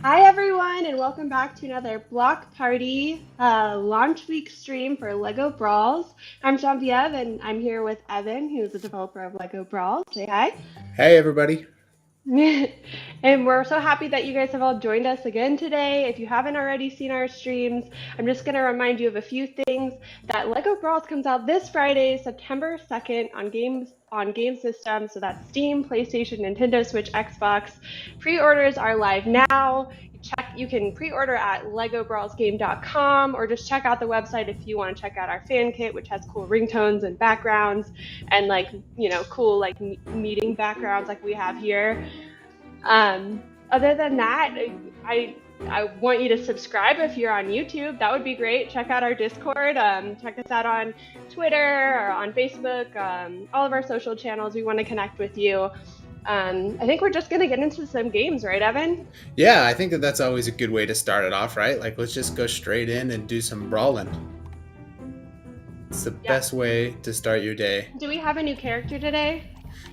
Hi everyone, and welcome back to another block party launch week stream for LEGO Brawls. I'm Genevieve, and I'm here with Evan, who's the developer of LEGO Brawls. Say hi. Hey, everybody. And we're so happy that you guys have all joined us again today. If you haven't already seen our streams, I'm just going to remind you of a few things. That LEGO Brawls comes out this Friday, September 2nd on game systems. So that's Steam, PlayStation, Nintendo Switch, Xbox. Pre-orders are live now. You can pre-order at legobrawlsgame.com or just check out the website if you want to check out our fan kit, which has cool ringtones and backgrounds and cool meeting backgrounds like we have here. Other than that, I want you to subscribe if you're on YouTube. That would be great. Check out our Discord. Check us out on Twitter or on Facebook. All of our social channels. We want to connect with you. I think we're just going to get into some games, right, Evan? Yeah, I think that's always a good way to start it off, right? Like, let's just go straight in and do some brawling. It's the best way to start your day. Do we have a new character today?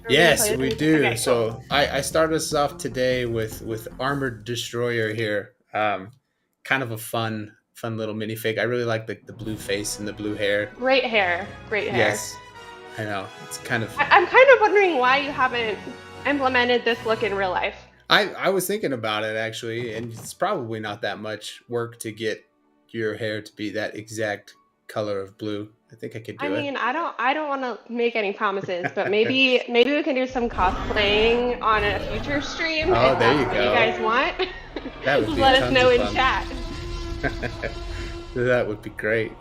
Yes, we do. Okay, so cool. I started us off today with Armored Destroyer here. Kind of a fun little minifig. I really like the blue face and the blue hair. Great hair. Yes, I know. It's kind of... I'm kind of wondering why you haven't implemented this look in real life. I was thinking about it, actually, and it's probably not that much work to get your hair to be that exact color of blue. I think I could do it. I mean, I don't want to make any promises, but maybe we can do some cosplaying on a future stream. Oh, there you go. What you guys want? That would be let us know in fun. chat. That would be great.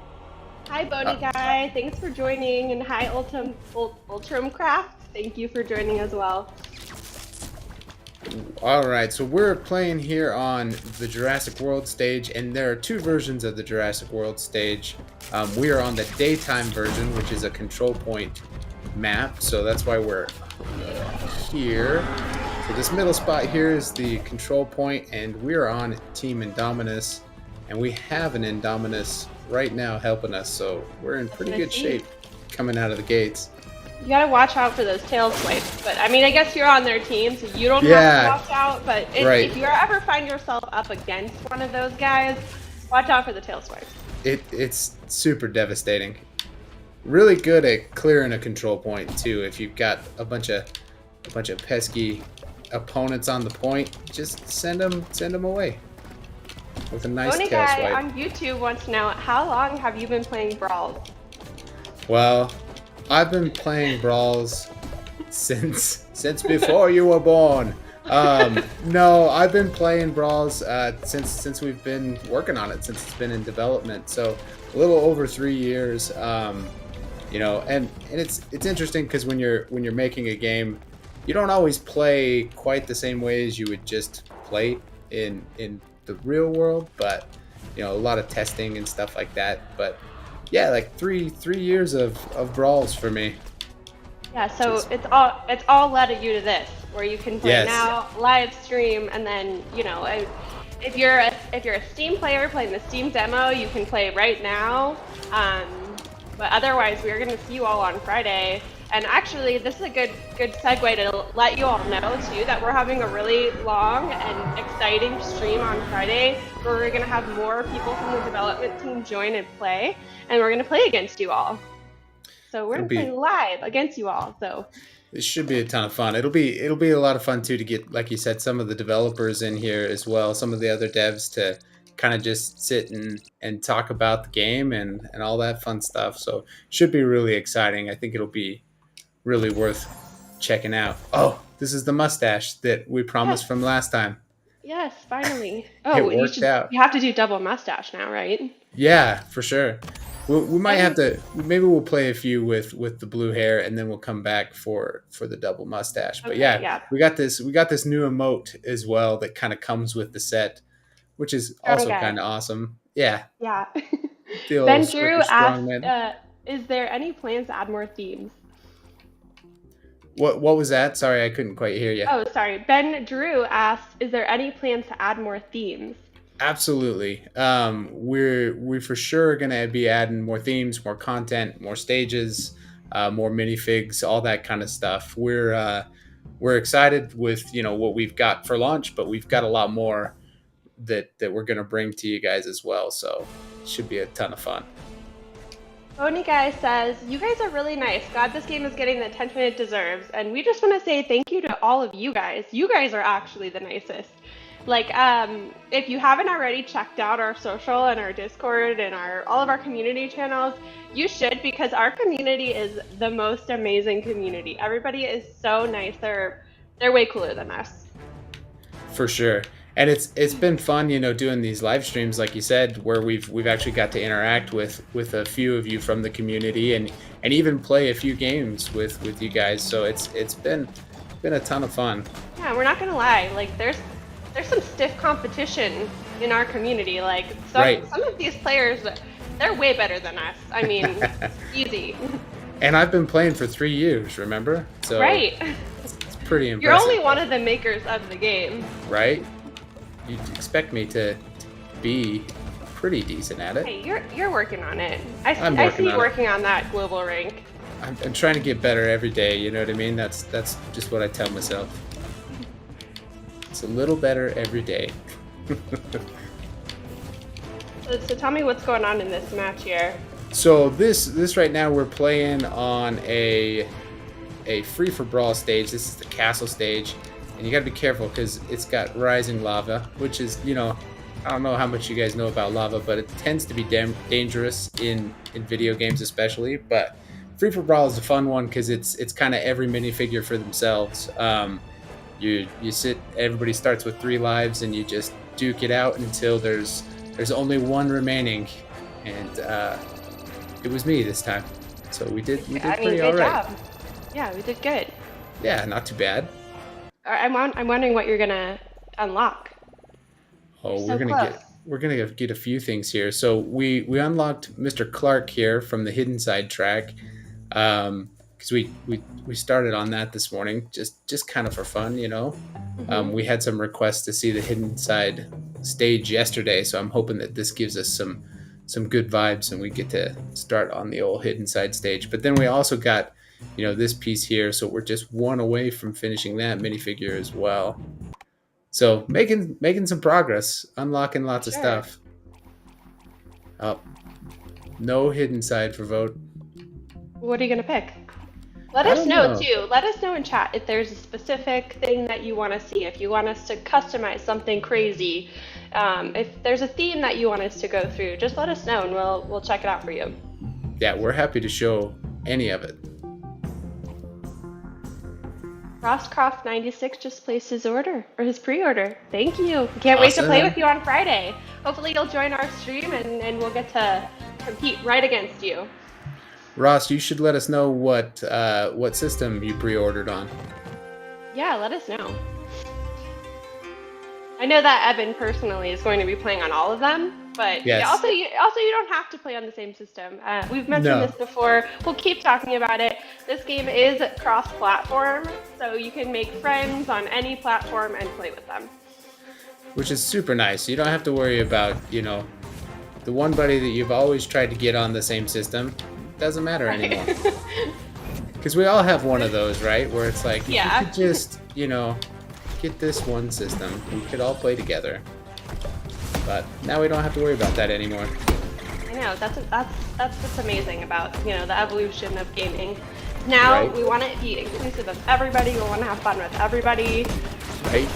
Hi, Boney Guy. Thanks for joining, and hi, Ultramcraft. Thank you for joining as well. All right, so we're playing here on the Jurassic World stage, and there are two versions of the Jurassic World stage. We are on the daytime version, which is a control point map, so that's why we're here. So this middle spot here is the control point, and we are on Team Indominus, and we have an Indominus right now helping us, so we're in pretty good shape coming out of the gates. You gotta watch out for those tail swipes, but I mean, I guess you're on their team, so you don't have to watch out, but if you ever find yourself up against one of those guys, watch out for the tail swipes. It's super devastating. Really good at clearing a control point too. If you've got a bunch of pesky opponents on the point, just send them away with a nice Boney tail Guy swipe. on YouTube wants to know, how long have you been playing Brawls? Well, I've been playing Brawls since before you were born. No, I've been playing Brawls since we've been working on it, since it's been in development. So a little over 3 years. You know, and it's interesting because when you're making a game, you don't always play quite the same way as you would just play in the real world, but you know, a lot of testing and stuff like that. But yeah, like three years of Brawls for me. Yeah, so it's all led you to this, where you can play now, live stream, and then, you know, if you're a Steam player playing the Steam demo, you can play right now. But otherwise, we're going to see you all on Friday. And actually, this is a good segue to let you all know, too, that we're having a really long and exciting stream on Friday, where we're going to have more people from the development team join and play, and we're going to play against you all. So we're going to play live against you all. So it should be a ton of fun. It'll be a lot of fun, too, to get, like you said, some of the developers in here as well, some of the other devs to kind of just sit and talk about the game and all that fun stuff. So should be really exciting. I think it'll be really worth checking out. Oh, this is the mustache that we promised from last time. Yes, finally. Oh, it worked out. You have to do double mustache now, right? Yeah, for sure. We might have to. Maybe we'll play a few with the blue hair, and then we'll come back for the double mustache. But Okay, yeah, yeah. we got this. We got this new emote as well that kind of comes with the set, which is Strong also guy. kind of awesome. Yeah, Yeah. the old Ben Drew Swiffer asked, strongman. is there any plans to add more themes? What was that? Sorry, I couldn't quite hear you. Oh, sorry. Ben Drew asked, is there any plans to add more themes? Absolutely. We're for sure gonna be adding more themes, more content, more stages, more minifigs, all that kind of stuff. We're excited with what we've got for launch, but we've got a lot more that we're gonna bring to you guys as well. So it should be a ton of fun. Pony Guy says, you guys are really nice. God, this game is getting the attention it deserves. And we just want to say thank you to all of you guys. You guys are actually the nicest. Like, if you haven't already checked out our social and our Discord and all of our community channels, you should, because our community is the most amazing community. Everybody is so nice. They're way cooler than us. For sure. And it's been fun, doing these live streams, like you said, where we've actually got to interact with a few of you from the community and even play a few games with you guys. So it's been a ton of fun. Yeah, we're not gonna lie. Like there's some stiff competition in our community. Like some of these players, they're way better than us. I mean, easy. And I've been playing for 3 years, remember? So right. It's pretty impressive. You're only one of the makers of the game. Right? You'd expect me to be pretty decent at it. Hey, you're working on it. I see you working on that global rank. I'm trying to get better every day, you know what I mean? That's just what I tell myself. It's a little better every day. So tell me what's going on in this match here. So this right now we're playing on a free for brawl stage. This is the castle stage. And you gotta be careful because it's got rising lava, which is, I don't know how much you guys know about lava, but it tends to be dangerous in video games especially. But Free for Brawl is a fun one because it's kind of every minifigure for themselves. You sit, everybody starts with 3 lives, and you just duke it out until there's only 1 remaining, and it was me this time. So we did pretty all right. Job. Yeah, we did good. Yeah, not too bad. I'm wondering what you're gonna unlock. Oh, we're gonna get a few things here. So we unlocked Mr. Clark here from the hidden side track, because we started on that this morning, just kind of for fun, Mm-hmm. We had some requests to see the hidden side stage yesterday, so I'm hoping that this gives us some good vibes and we get to start on the old hidden side stage. But then we also got this piece here, so we're just 1 away from finishing that minifigure as well. So making some progress, unlocking lots of stuff. Oh, no hidden side for vote. What are you gonna pick? Let us know too. Let us know in chat if there's a specific thing that you want to see. If you want us to customize something crazy, if there's a theme that you want us to go through, just let us know and we'll check it out for you. Yeah, we're happy to show any of it. Frostcroft96 just placed his order, or his pre-order. Thank you. Can't wait to play with you on Friday. Hopefully you'll join our stream and we'll get to compete right against you. Ross, you should let us know what system you pre-ordered on. Yeah, let us know. I know that Evan personally is going to be playing on all of them, but yes. also you don't have to play on the same system. We've mentioned this before. We'll keep talking about it. This game is cross-platform, so you can make friends on any platform and play with them. Which is super nice. You don't have to worry about, the one buddy that you've always tried to get on the same system. Doesn't matter anymore. Because we all have one of those, right? Where it's like, if you could just, get this one system, we could all play together. But now we don't have to worry about that anymore. I know, that's what's amazing about, the evolution of gaming. Now we want to be inclusive of everybody, we want to have fun with everybody. Right?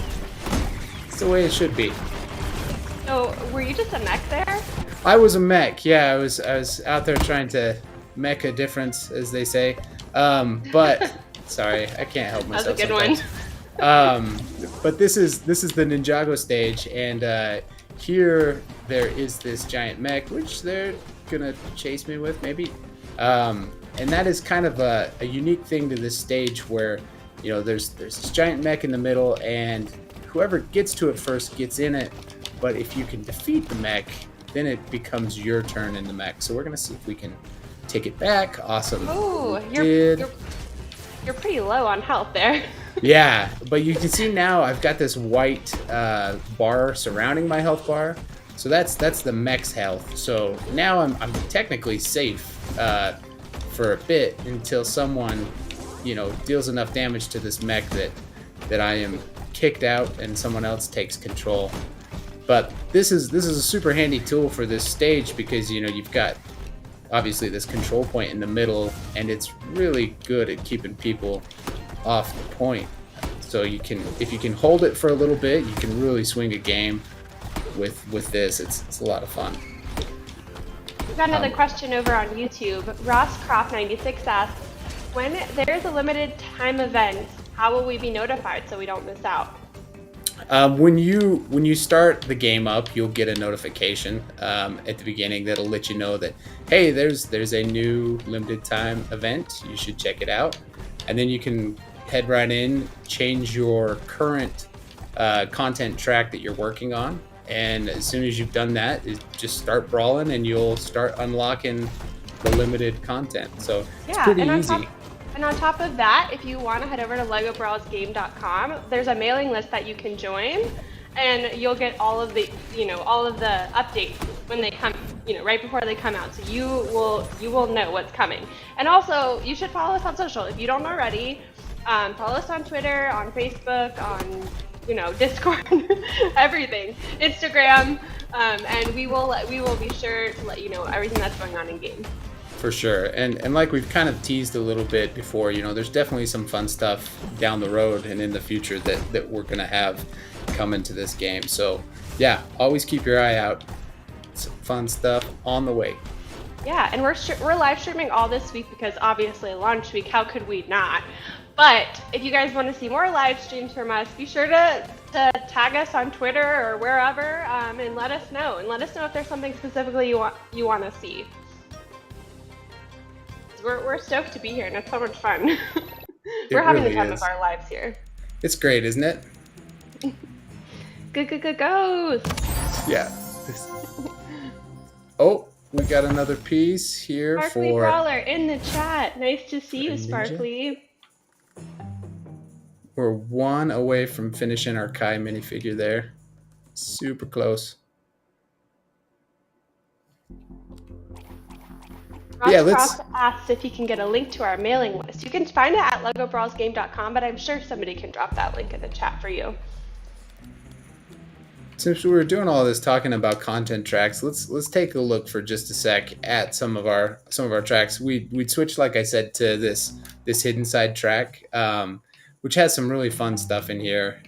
It's the way it should be. So, were you just a mech there? I was a mech, yeah, I was out there trying to mech a difference, as they say. But sorry, I can't help myself. That was a good one. But this is the Ninjago stage, and here there is this giant mech, which they're gonna chase me with, maybe. And that is kind of a unique thing to this stage where, you know, there's this giant mech in the middle, and whoever gets to it first gets in it. But if you can defeat the mech, then it becomes your turn in the mech. So we're gonna see if we can take it back. Awesome. Ooh, you're pretty low on health there. Yeah, but you can see now I've got this white bar surrounding my health bar. So that's the mech's health. So now I'm technically safe for a bit until someone, you know, deals enough damage to this mech that I am kicked out and someone else takes control. But this is a super handy tool for this stage because, you know, you've got obviously this control point in the middle, and it's really good at keeping people off the point. So you can, if you can hold it for a little bit, you can really swing a game with this. It's a lot of fun. We've got another question over on YouTube. RossCroft96 asks, when there's a limited time event, how will we be notified so we don't miss out? When you start the game up, you'll get a notification at the beginning that'll let you know that, hey, there's a new limited time event. You should check it out. And then you can head right in, change your current content track that you're working on. And as soon as you've done that, just start brawling and you'll start unlocking the limited content. So it's pretty easy. And on top of that, if you want to head over to legobrawlsgame.com, there's a mailing list that you can join, and you'll get all of the, all of the updates when they come, right before they come out. So you will know what's coming. And also, you should follow us on social if you don't already. Follow us on Twitter, on Facebook, on Discord, everything, Instagram, and we will be sure to let you know everything that's going on in game. For sure. And like we've kind of teased a little bit before, there's definitely some fun stuff down the road and in the future that we're going to have come into this game. So yeah, always keep your eye out. Some fun stuff on the way. Yeah, and we're live streaming all this week because obviously launch week, how could we not? But if you guys want to see more live streams from us, be sure to tag us on Twitter or wherever, and let us know. And let us know if there's something specifically you want to see. We're stoked to be here, and it's so much fun. We're having the time of our lives here. It's great, isn't it? Goes. Yeah. Oh, we got another piece here Sparkly for Brawler in the chat. Nice to see you, Sparkly. We're one away from finishing our Kai minifigure there. Super close. Ross asks if you can get a link to our mailing list. You can find it at legobrawlsgame.com, but I'm sure somebody can drop that link in the chat for you. Since we were doing all this talking about content tracks, let's take a look for just a sec at some of our tracks. We'd switched, like I said, to this hidden side track, which has some really fun stuff in here.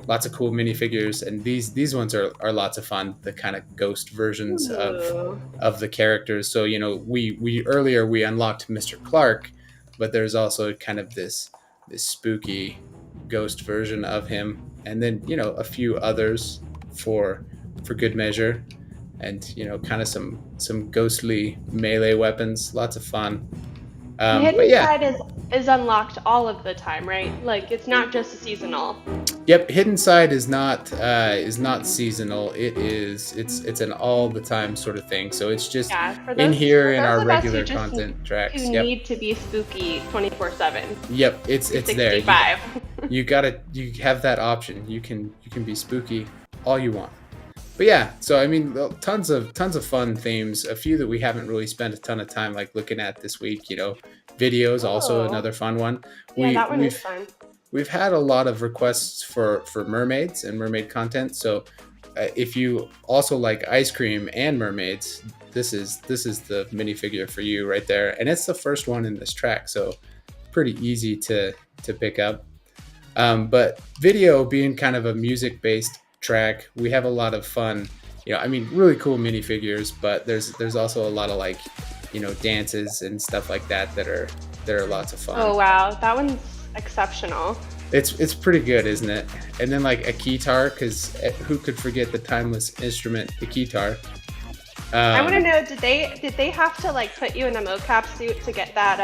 Lots of cool minifigures, and these ones are lots of fun. The kind of ghost versions of the characters. So we earlier we unlocked Mr. Clark, but there's also kind of this spooky ghost version of him, and then a few others for good measure, and kind of some ghostly melee weapons. Lots of fun. The hidden side is unlocked all of the time, right? Like it's not just seasonal. Yep, hidden side is not seasonal. It's an all the time sort of thing. So it's just in here in our regular content tracks. You need to be spooky 24/7. Yep, it's there. You have that option. You can be spooky all you want. But yeah, so I mean, tons of fun themes. A few that we haven't really spent a ton of time like looking at this week. Videos also another fun one. Yeah, that one is fun. We've had a lot of requests for mermaids and mermaid content. So if you also like ice cream and mermaids, this is the minifigure for you right there. And it's the first one in this track, so pretty easy to pick up. But video being kind of a music-based track, we have a lot of fun. Really cool minifigures, but there's also a lot of like, dances and stuff like that that are lots of fun. Oh wow, that one's exceptional. It's pretty good, isn't it? And then like a keytar, because who could forget the timeless instrument, the keytar? I want to know, did they have to like put you in a mocap suit to get that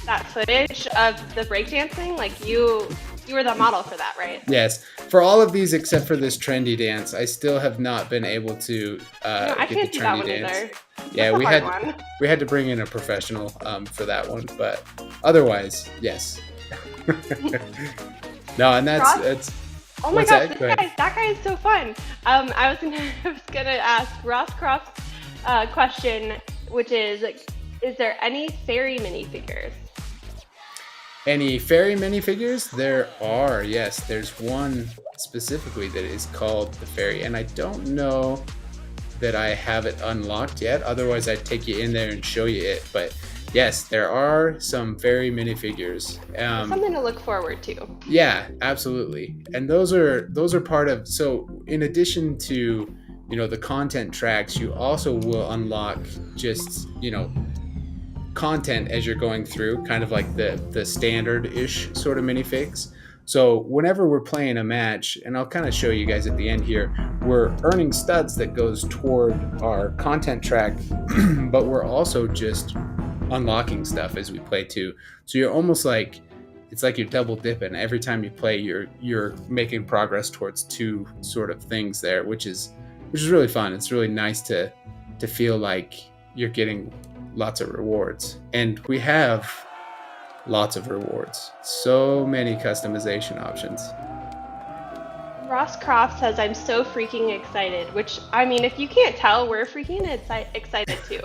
that footage of the breakdancing? Like you were the model for that, right? Yes, for all of these except for this trendy dance, I still have not been able to No, I get can't the do that trendy one dance. either. Yeah, That's we had to bring in a professional for that one, but otherwise, yes. No, and that's. Oh my gosh, that guy is so fun. I was gonna ask Ross Croft's question, which is there any fairy minifigures? Any fairy minifigures? There are, yes. There's one specifically that is called the fairy, and I don't know that I have it unlocked yet. Otherwise, I'd take you in there and show you it. But yes, there are some fairy minifigures. Something to look forward to. Yeah, absolutely. And those are part of. So in addition to the content tracks, you also will unlock just content as you're going through, kind of like the standard-ish sort of minifigs. So whenever we're playing a match, and I'll kind of show you guys at the end here, we're earning studs that goes toward our content track, but we're also just unlocking stuff as we play too. So you're almost like, it's like you're double dipping. Every time you play, you're making progress towards two sort of things there, which is really fun. It's really nice to feel like you're getting lots of rewards, and we have lots of rewards. So many customization options. Ross Croft says, "I'm so freaking excited," which, I mean, if you can't tell, we're freaking excited too.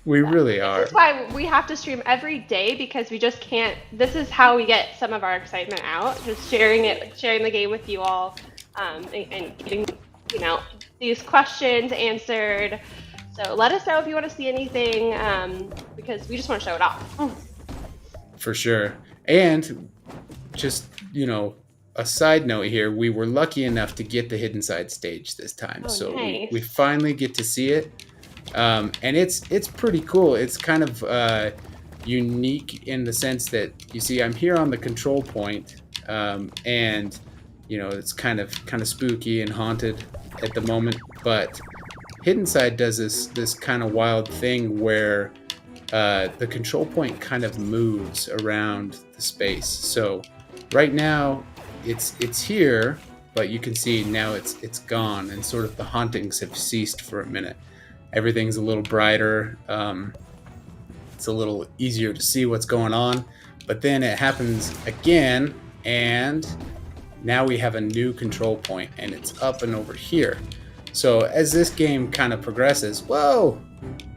We really are. This is why we have to stream every day, because we just can't. This is how we get some of our excitement out, just sharing the game with you all, and getting these questions answered. So let us know if you want to see anything, because we just want to show it off. For sure. And just, a side note here, we were lucky enough to get the hidden side stage this time. So nice. we finally get to see it. And it's pretty cool. It's kind of unique in the sense that, you see, I'm here on the control point, and it's kind of spooky and haunted at the moment, but Hidden Side does this kind of wild thing where the control point kind of moves around the space. So right now it's here, but you can see now it's gone, and sort of the hauntings have ceased for a minute. Everything's a little brighter. It's a little easier to see what's going on, but then it happens again, and now we have a new control point, and it's up and over here. So as this game kind of progresses, whoa!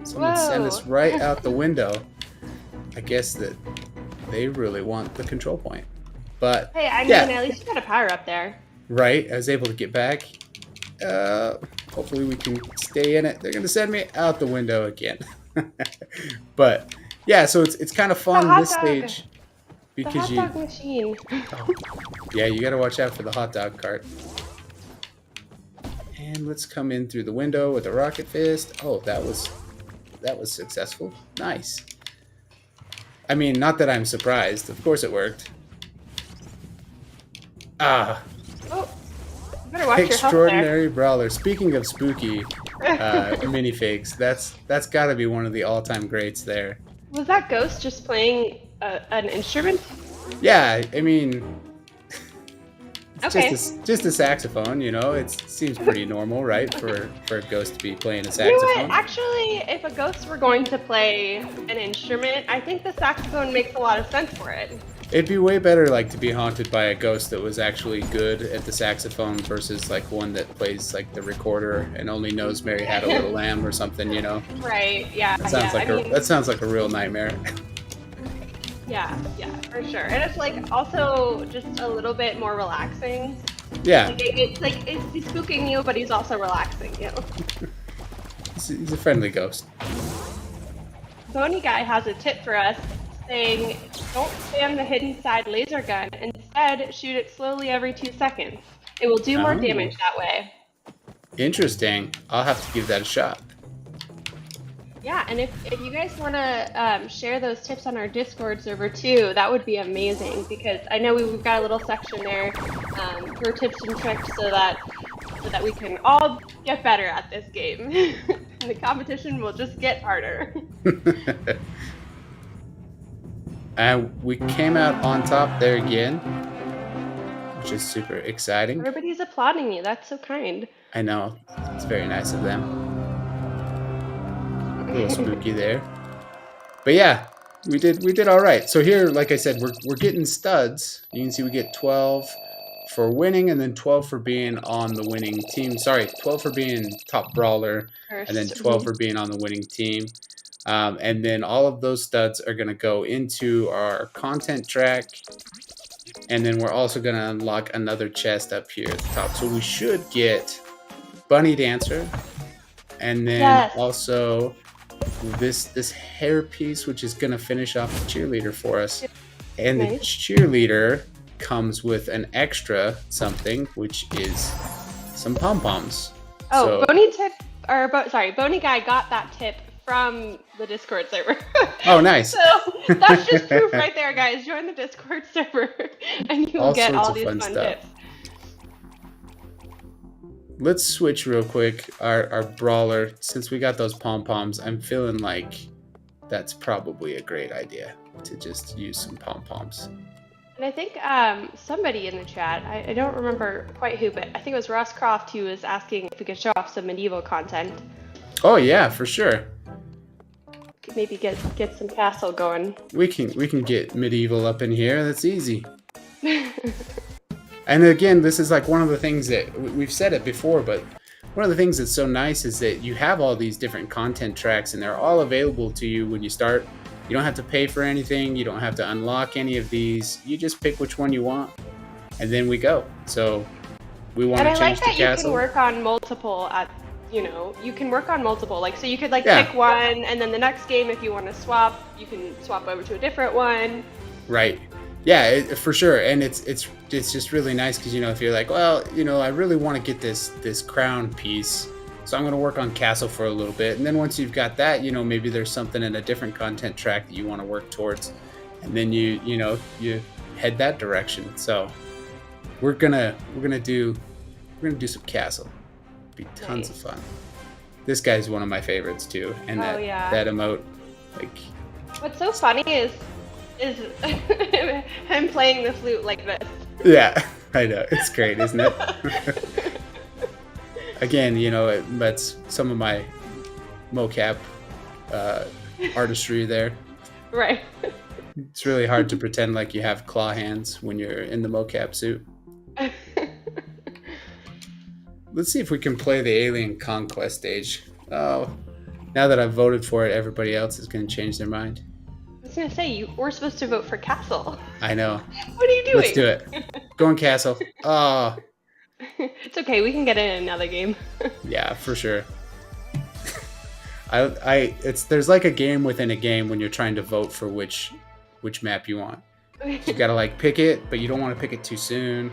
Someone sent us right out the window. I guess that they really want the control point. But hey, I mean, at least you got a power up there. Right, I was able to get back. Hopefully we can stay in it. They're gonna send me out the window again. But yeah, so it's kind of fun this stage because the hot dog machine. Yeah, you gotta watch out for the hot dog cart. And let's come in through the window with a rocket fist. Oh, that was successful. Nice. I mean, not that I'm surprised. Of course it worked. Oh, you better watch Extraordinary Brawler. Speaking of spooky minifigs, that's got to be one of the all-time greats there. Was that Ghost just playing an instrument? Yeah, I mean, it's okay. just a saxophone, It seems pretty normal, right, for a ghost to be playing a saxophone. You know what? Actually, if a ghost were going to play an instrument, I think the saxophone makes a lot of sense for it. It'd be way better, to be haunted by a ghost that was actually good at the saxophone versus, one that plays, the recorder and only knows Mary Had a Little Lamb or something, Right, yeah. That sounds like a real nightmare. Yeah, for sure. And it's, also just a little bit more relaxing. Yeah. He's spooking you, but he's also relaxing you. He's a friendly ghost. Bony Guy has a tip for us, saying, don't spam the hidden side laser gun. Instead, shoot it slowly every 2 seconds. It will do more damage that way. Interesting. I'll have to give that a shot. Yeah, and if you guys want to share those tips on our Discord server too, that would be amazing, because I know we've got a little section there for tips and tricks so that we can all get better at this game. The competition will just get harder. And we came out on top there again, which is super exciting. Everybody's applauding you. That's so kind. I know. It's very nice of them. A little spooky there. But yeah, we did all right. So here, like I said, we're getting studs. You can see we get 12 for winning, and then 12 for being on the winning team. Sorry, 12 for being top brawler, and then 12 for being on the winning team. And then all of those studs are going to go into our content track. And then we're also going to unlock another chest up here at the top. So we should get Bunny Dancer. And then also this hair piece, which is going to finish off the cheerleader for us. And the cheerleader comes with an extra something, which is some pom-poms. Oh, so, Boney Guy got that tip from the Discord server. Oh, nice. So that's just proof right there, guys. Join the Discord server and you will get all these fun tips. Let's switch real quick. Our brawler, since we got those pom-poms, I'm feeling like that's probably a great idea to just use some pom-poms. And I think somebody in the chat, I don't remember quite who, but I think it was Ross Croft who was asking if we could show off some medieval content. Oh yeah, for sure. Maybe get some castle going. We can get medieval up in here. That's easy. And again, this is like one of the things that we've said it before, but one of the things that's so nice is that you have all these different content tracks, and they're all available to you when you start. You don't have to pay for anything. You don't have to unlock any of these. You just pick which one you want, and then we go. So we want to change the castle. And I like that you can work on multiple you can work on multiple. Like, so you could pick one, and then the next game, if you want to swap, you can swap over to a different one. Right. Yeah, for sure. And it's just really nice because, if you're like, well, I really want to get this crown piece, so I'm going to work on castle for a little bit. And then once you've got that, maybe there's something in a different content track that you want to work towards, and then you head that direction. So we're gonna do some castle. Be tons of fun. This guy's one of my favorites too, and that emote, like. What's so funny is him playing the flute like this. Yeah, I know, it's great, isn't it? Again, that's some of my mocap artistry there. Right. It's really hard to pretend like you have claw hands when you're in the mocap suit. Let's see if we can play the Alien Conquest stage. Oh, now that I've voted for it, everybody else is going to change their mind. I was going to say, you were supposed to vote for Castle. I know. What are you doing? Let's do it. Going Castle. Oh. It's okay. We can get in another game. Yeah, for sure. There's like a game within a game when you're trying to vote for which map you want. You got to pick it, but you don't want to pick it too soon.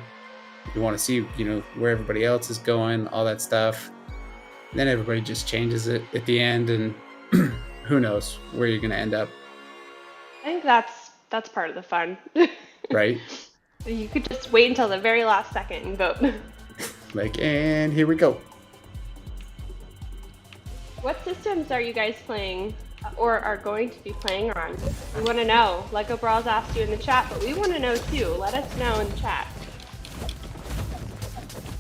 You want to see, where everybody else is going, all that stuff. And then everybody just changes it at the end, and who knows where you're going to end up. I think that's part of the fun. Right? You could just wait until the very last second and vote. And here we go. What systems are you guys playing or are going to be playing on? We want to know. LEGO Brawls asked you in the chat, but we want to know too. Let us know in the chat.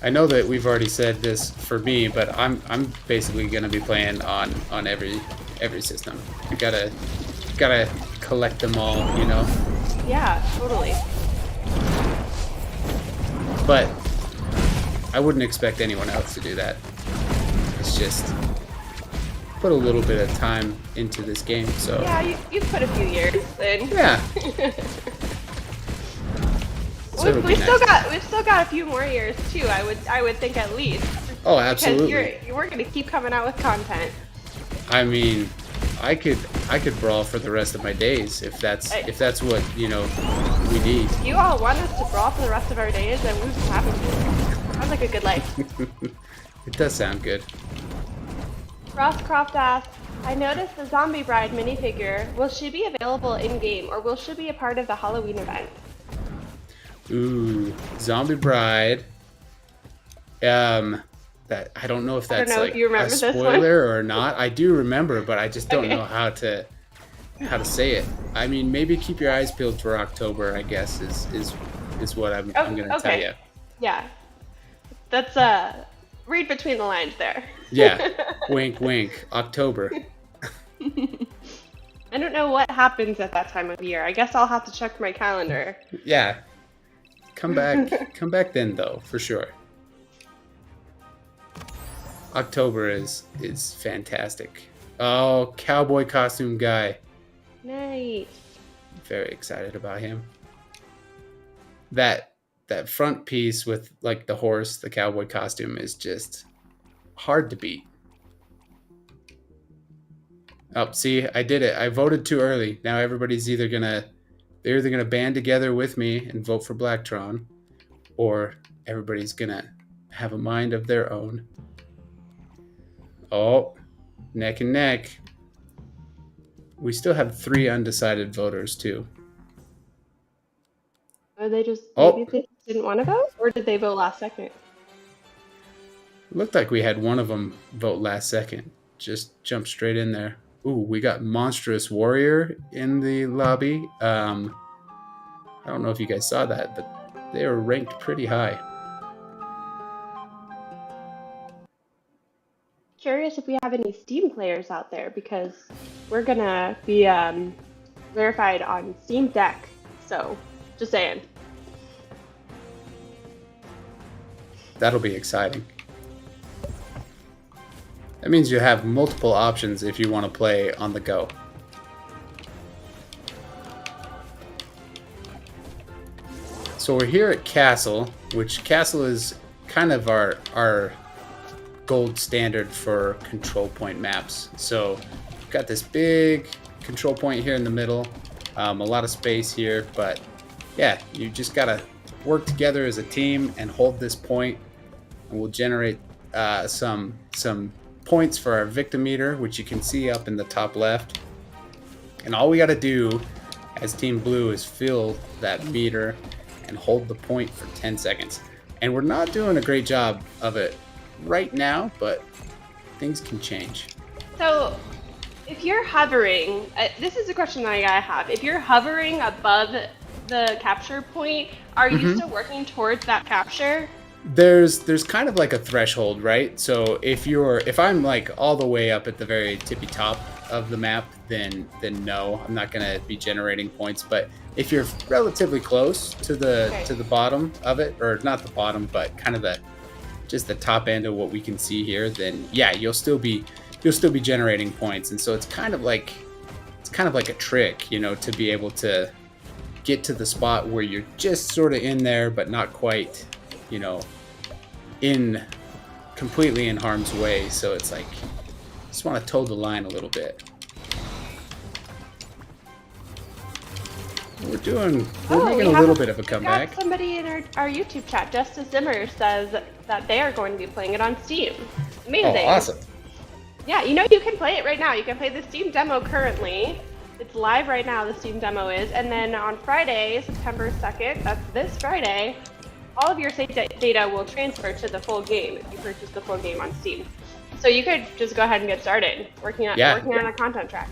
I know that we've already said this for me, but I'm basically gonna be playing on every system. You gotta collect them all, Yeah, totally. But I wouldn't expect anyone else to do that. It's just put a little bit of time into this game, so. Yeah, you've put a few years in. Yeah. So we've still got a few more years too. I would think at least. Oh, absolutely. Because we're gonna keep coming out with content. I mean, I could brawl for the rest of my days if that's what we need. If you all want us to brawl for the rest of our days, then we're just happy to. Sounds like a good life. It does sound good. Ross Croft asks, I noticed the Zombie Bride minifigure. Will she be available in-game, or will she be a part of the Halloween event? Ooh, Zombie Bride. that I don't know if I don't that's know like if you a remember this one. spoiler or not. I do remember, but I just don't Okay. know how to say it. I mean, maybe keep your eyes peeled for October, I guess is what I'm Oh, gonna tell okay. you. Yeah. That's read between the lines there. Yeah. Wink wink. October. I don't know what happens at that time of year. I guess I'll have to check my calendar. Yeah. Come back then though, for sure. October is fantastic. Oh, cowboy costume guy. Nice. Very excited about him. That front piece with like the horse, the cowboy costume is just hard to beat. Oh, see, I did it. I voted too early. Now everybody's they're either gonna band together with me and vote for Blacktron, or everybody's gonna have a mind of their own. Oh, neck and neck. We still have 3 undecided voters too. Or maybe Oh, they didn't want to vote, or did they vote last second? it looked like we had one of them vote last second. Just jump straight in there. Ooh, we got Monstrous Warrior in the lobby. I don't know if you guys saw that, but they are ranked pretty high. Curious if we have any Steam players out there, because we're gonna be verified on Steam Deck. So, just saying. That'll be exciting. That means you have multiple options if you want to play on the go. So we're here at Castle, which Castle is kind of our gold standard for control point maps. So we've got this big control point here in the middle, a lot of space here, but yeah, you just gotta work together as a team and hold this point, and we'll generate some points for our victim meter, which you can see up in the top left. And all we got to do as Team Blue is fill that meter and hold the point for 10 seconds. And we're not doing a great job of it right now, but things can change. So, if you're hovering, this is a question that I have. If you're hovering above the capture point, are you still working towards that capture? There's kind of like a threshold, right? So if I'm like all the way up at the very tippy top of the map, then no, I'm not gonna be generating points. But if you're relatively close to the bottom of it, or not the bottom, but kind of just the top end of what we can see here, then yeah, you'll still be generating points. And so it's kind of like a trick, you know, to be able to get to the spot where you're just sort of in there, but not quite, you know, completely in harm's way. So it's like, just want to toe the line a little bit. We're making a little bit of a comeback. Got somebody in our YouTube chat, Justice Zimmer, says that they are going to be playing it on Steam. Amazing. Oh, awesome. Yeah, you know, you can play it right now. You can play the Steam demo currently. It's live right now, the Steam demo is. And then on Friday, September 2nd, that's this Friday, all of your save data will transfer to the full game if you purchase the full game on Steam. So you could just go ahead and get started working on a content track.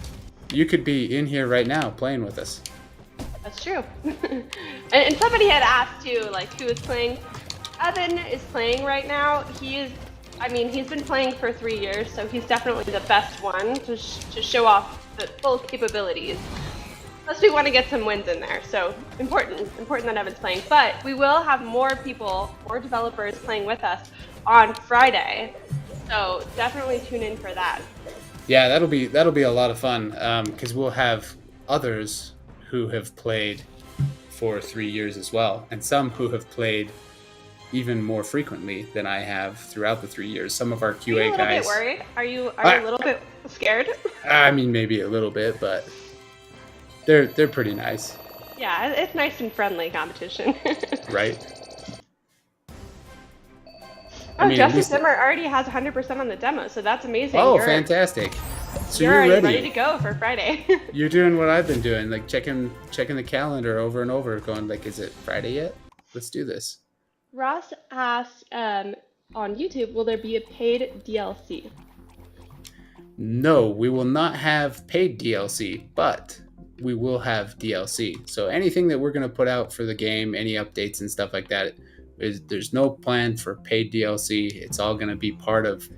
You could be in here right now playing with us. That's true. and somebody had asked too, like, who is playing. Evan is playing right now. He's been playing for 3 years, so he's definitely the best one to show off the full capabilities. Plus, we want to get some wins in there, so important that Evan's playing. But we will have more developers playing with us on Friday, so definitely tune in for that. Yeah, that'll be a lot of fun, because we'll have others who have played for 3 years as well, and some who have played even more frequently than I have throughout the 3 years. Some of our QA guys. Are you a little bit worried? Are you a little bit scared? I mean, maybe a little bit, but they're pretty nice. Yeah, it's nice and friendly competition. Right. Justice Zimmer already has 100% on the demo, so that's amazing. Oh, fantastic. So you're already ready to go for Friday. You're doing what I've been doing, like checking the calendar over and over, going like, is it Friday yet? Let's do this. Ross asked, on YouTube, will there be a paid DLC? No, we will not have paid DLC, but we will have DLC. So anything that we're going to put out for the game, any updates and stuff like that, there's no plan for paid DLC. It's all going to be part of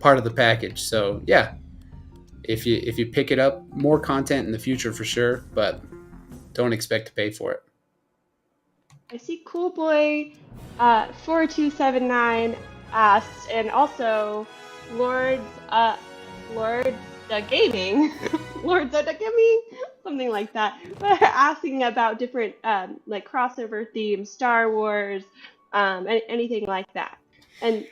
the package. So yeah, if you pick it up, more content in the future for sure, but don't expect to pay for it. I see Cool Boy 4279 asked, and also Lords the Gaming, Lords of the Gaming, something like that, but asking about different like crossover themes, Star Wars, anything like that. And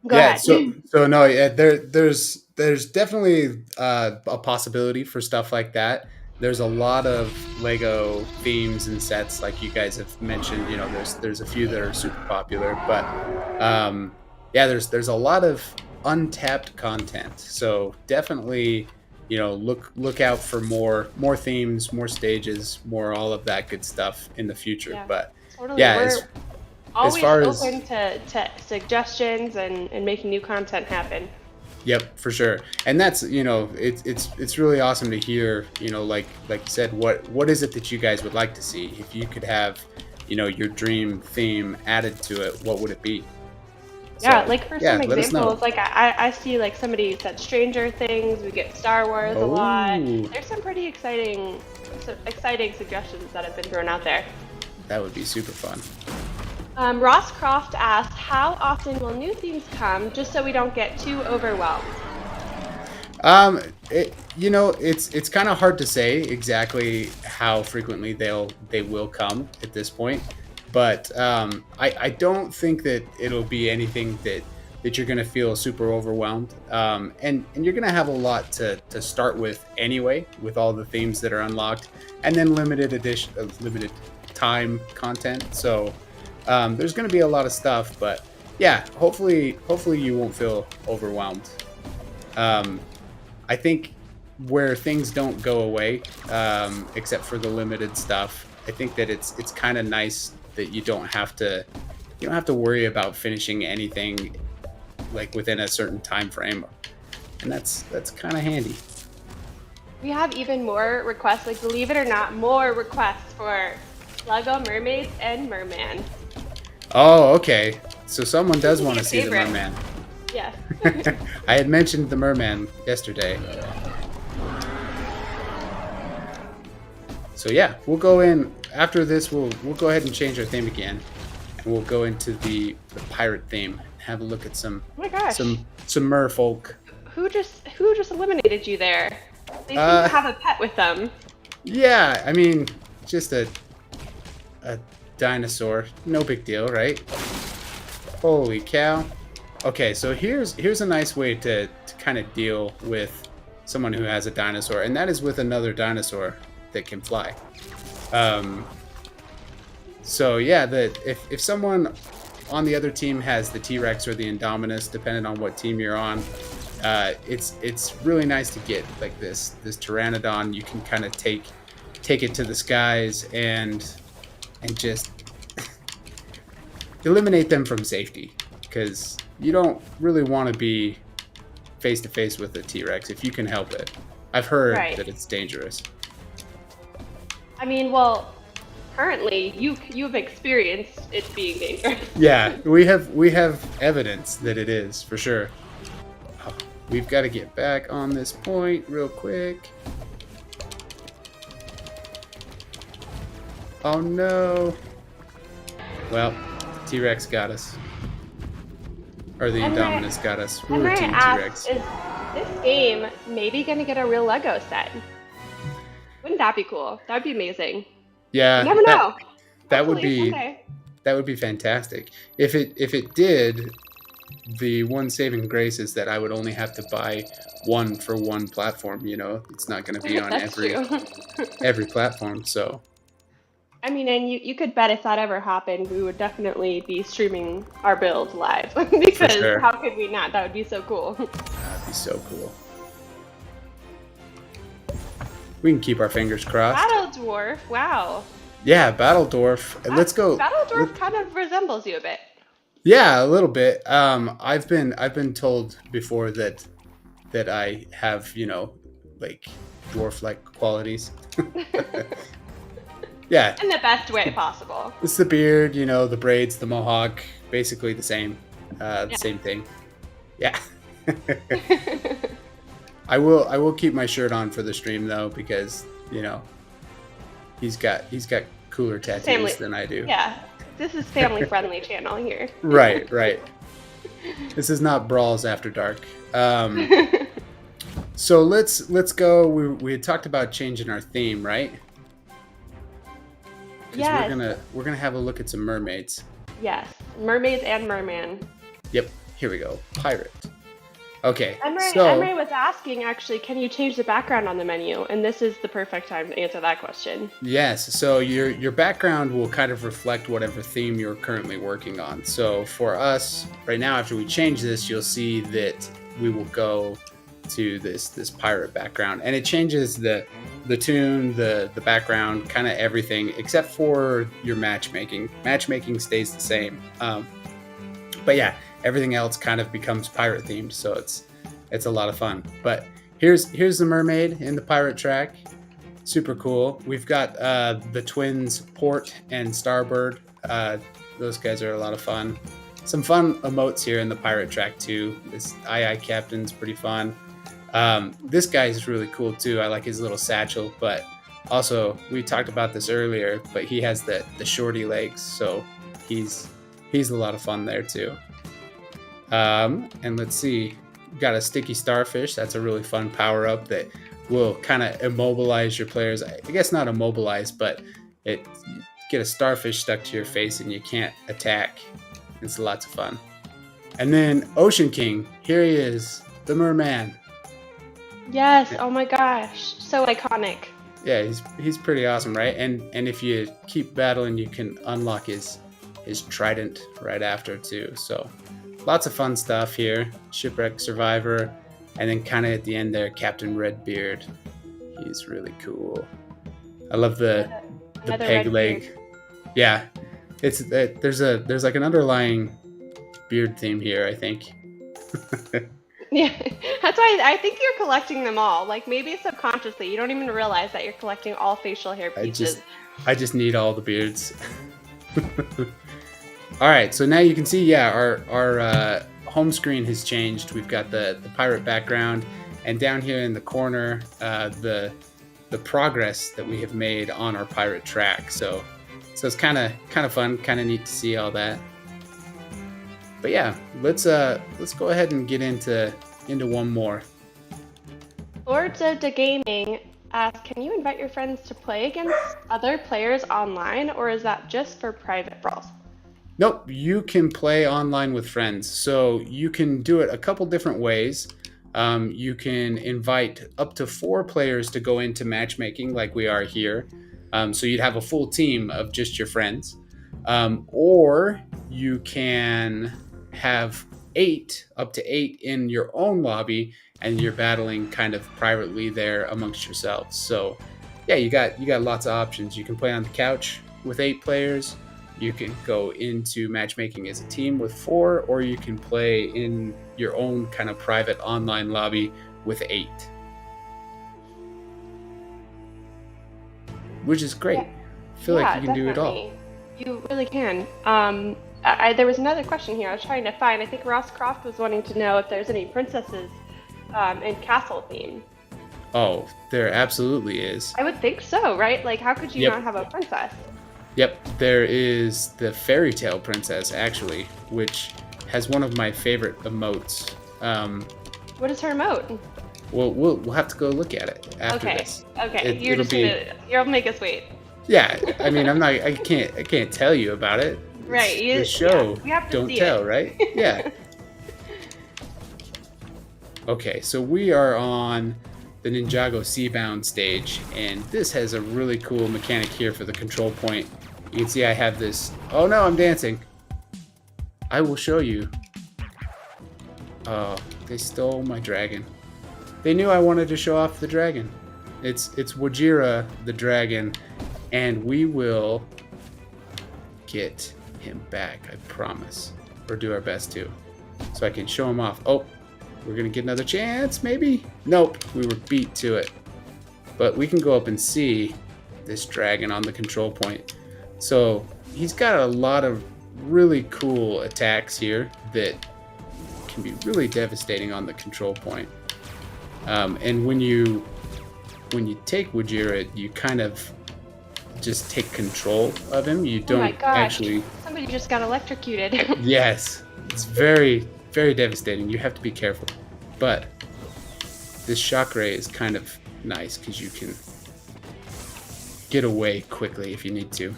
go Yeah, ahead. so no, yeah, there's definitely a possibility for stuff like that. There's a lot of Lego themes and sets, like you guys have mentioned. You know, there's a few that are super popular, but yeah, there's a lot of untapped content. So definitely, you know, look out for more themes, more stages, more all of that good stuff in the future. Yeah, But totally. yeah, We're as always far as open to suggestions and making new content happen. Yep, for sure. And that's, you know, it's really awesome to hear, you know, like you said, what is it that you guys would like to see? If you could have, you know, your dream theme added to it, what would it be? Yeah, So, like for yeah, some let us know. examples, like I see like somebody said Stranger Things, we get Star Wars a lot. Oh, There's some pretty exciting suggestions that have been thrown out there. that would be super fun. Ross Croft asked, how often will new themes come, just so we don't get too overwhelmed? You know, it's kind of hard to say exactly how frequently they will come at this point, but I don't think that it'll be anything that you're gonna feel super overwhelmed. And you're gonna have a lot to start with anyway, with all the themes that are unlocked, and then limited time content. So there's gonna be a lot of stuff, but yeah, hopefully you won't feel overwhelmed. I think where things don't go away, except for the limited stuff, I think that it's kind of nice that you don't have to worry about finishing anything like within a certain time frame, and that's kind of handy. We have even more requests, like believe it or not, more requests for Lego Mermaids and Merman. Oh, okay. So someone does want to Your see the favorite. merman. Yes. I had mentioned the merman yesterday. So yeah, we'll go in after this. We'll go ahead and change our theme again, and we'll go into the pirate theme and have a look at some Oh my gosh. some merfolk. Who just eliminated you there? They seem to have a pet with them. Yeah, I mean, just a dinosaur, no big deal, right? Holy cow. Okay, so here's a nice way to kind of deal with someone who has a dinosaur, and that is with another dinosaur that can fly. So yeah, if someone on the other team has the T-Rex or the Indominus, depending on what team you're on, it's really nice to get like this Pteranodon. You can kind of take it to the skies and just eliminate them from safety, because you don't really want to be face to face with a T-Rex if you can help it. I've heard that it's dangerous. I mean, well, currently you've experienced it being dangerous. Yeah, we have evidence that it is for sure. Oh, we've got to get back on this point real quick. Oh no. Well, T-Rex got us. Or the Indominus got us. We were Team T-Rex. Is this game maybe going to get a real Lego set? Wouldn't that be cool? That would be amazing. Yeah. You never know. That would Hopefully be someday. that would be fantastic. If it did, the one saving grace is that I would only have to buy one for one platform. You know, it's not going to be on That's true. every platform. So. I mean, and you could bet if that ever happened, we would definitely be streaming our build live. Because sure. How could we not? That would be so cool. That'd be so cool. We can keep our fingers crossed. Battle Dwarf, wow. Yeah, Battle Dwarf. Let's go. Battle Dwarf kind of resembles you a bit. Yeah, a little bit. I've been told before that I have, like dwarf-like qualities. Yeah, In the best way possible. it's the beard, the braids, the mohawk, basically the Yeah. same thing. Yeah. I will keep my shirt on for the stream though because, he's got cooler Family. tattoos than I do. Yeah. This is family friendly channel here. Right, right. This is not Brawls After Dark. So let's go. We had talked about changing our theme, right? Because Yes. we're gonna have a look at some mermaids. Yes. Mermaids and merman. Yep. Here we go. Pirate. Okay. Emre was asking, actually, can you change the background on the menu? And this is the perfect time to answer that question. Yes. So your background will kind of reflect whatever theme you're currently working on. So for us right now, after we change this, you'll see that we will go to this pirate background, and it changes the tune, the background, kind of everything except for your matchmaking. Matchmaking stays the same. But yeah, everything else kind of becomes pirate themed, so it's a lot of fun. But here's the mermaid in the pirate track. Super cool. We've got the twins port and starboard. Those guys are a lot of fun. Some fun emotes here in the pirate track too. This aye captain's pretty fun. This guy is really cool too. I like his little satchel, but also we talked about this earlier, but he has the shorty legs, so he's a lot of fun there too. And let's see, we've got a sticky starfish. That's a really fun power up that will kind of immobilize your players. I guess not immobilize, but you get a starfish stuck to your face and you can't attack. It's lots of fun. And then Ocean King, here he is, the merman. Yes. Oh my gosh. So iconic. Yeah, he's pretty awesome, right? And if you keep battling, you can unlock his trident right after too. So lots of fun stuff here. Shipwreck survivor, and then kind of at the end there, Captain Redbeard. He's really cool. I love the peg leg. Beard. Yeah, there's like an underlying beard theme here, I think. Yeah, that's why I think you're collecting them all. Like maybe subconsciously, you don't even realize that you're collecting all facial hair pieces. I just need all the beards. All right, so now you can see, yeah, our home screen has changed. We've got the pirate background, and down here in the corner, the progress that we have made on our pirate track. So it's kind of fun, kind of neat to see all that. But yeah, let's go ahead and get into one more. Lords of the Gaming asks, can you invite your friends to play against other players online, or is that just for private brawls? Nope, you can play online with friends. So you can do it a couple different ways. You can invite up to 4 players to go into matchmaking like we are here. So you'd have a full team of just your friends. Or you can have up to 8 in your own lobby, and you're battling kind of privately there amongst yourselves. So yeah, you got lots of options. You can play on the couch with 8 players. You can go into matchmaking as a team with 4, or you can play in your own kind of private online lobby with 8. Which is great. I feel like you can do it all. You really can. There was another question here I was trying to find. I think Ross Croft was wanting to know if there's any princesses in castle theme. Oh, there absolutely is. I would think so, right? Like, how could you Yep. not have a princess? Yep, there is the fairy tale princess, actually, which has one of my favorite emotes. What is her emote? Well, we'll have to go look at it after this. Okay. You'll make us wait. Yeah, I mean, I can't tell you about it. Right. The show, we have to don't see tell, it. right? Yeah. Okay, so we are on the Ninjago Seabound stage, and this has a really cool mechanic here for the control point. You can see I have this. Oh no, I'm dancing. I will show you. Oh, they stole my dragon. They knew I wanted to show off the dragon. It's Wajira the dragon, and we will get him back, I promise. or do our best to, so I can show them off. Oh, we're gonna get another chance, maybe? Nope, we were beat to it. But we can go up and see this dragon on the control point. So he's got a lot of really cool attacks here that can be really devastating on the control point. And when you take Wajira, you kind of just take control of him. You don't actually. Somebody just got electrocuted. Yes, it's very, very devastating. You have to be careful. But this shock ray is kind of nice because you can get away quickly if you need to.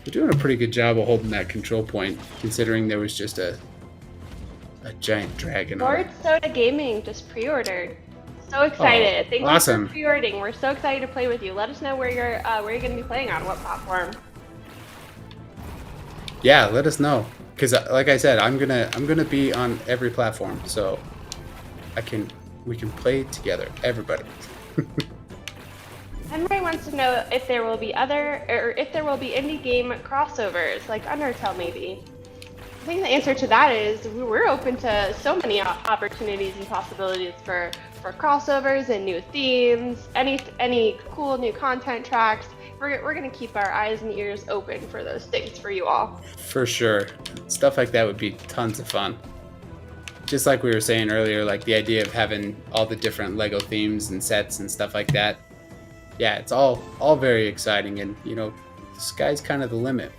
We're doing a pretty good job of holding that control point, considering there was just a giant dragon on it. Lord Soda Gaming just pre-ordered. So excited! Thank you for pre-ordering. We're so excited to play with you. Let us know where you're going to be playing on, what platform. Yeah, let us know, because like I said, I'm gonna be on every platform, so we can play together, everybody. Henry wants to know if there will be indie game crossovers, like Undertale maybe. I think the answer to that is we're open to so many opportunities and possibilities for crossovers and new themes, any cool new content tracks. We're gonna keep our eyes and ears open for those things for you all. For sure, stuff like that would be tons of fun. Just like we were saying earlier, like the idea of having all the different LEGO themes and sets and stuff like that. Yeah, it's all very exciting, and you know, the sky's kind of the limit.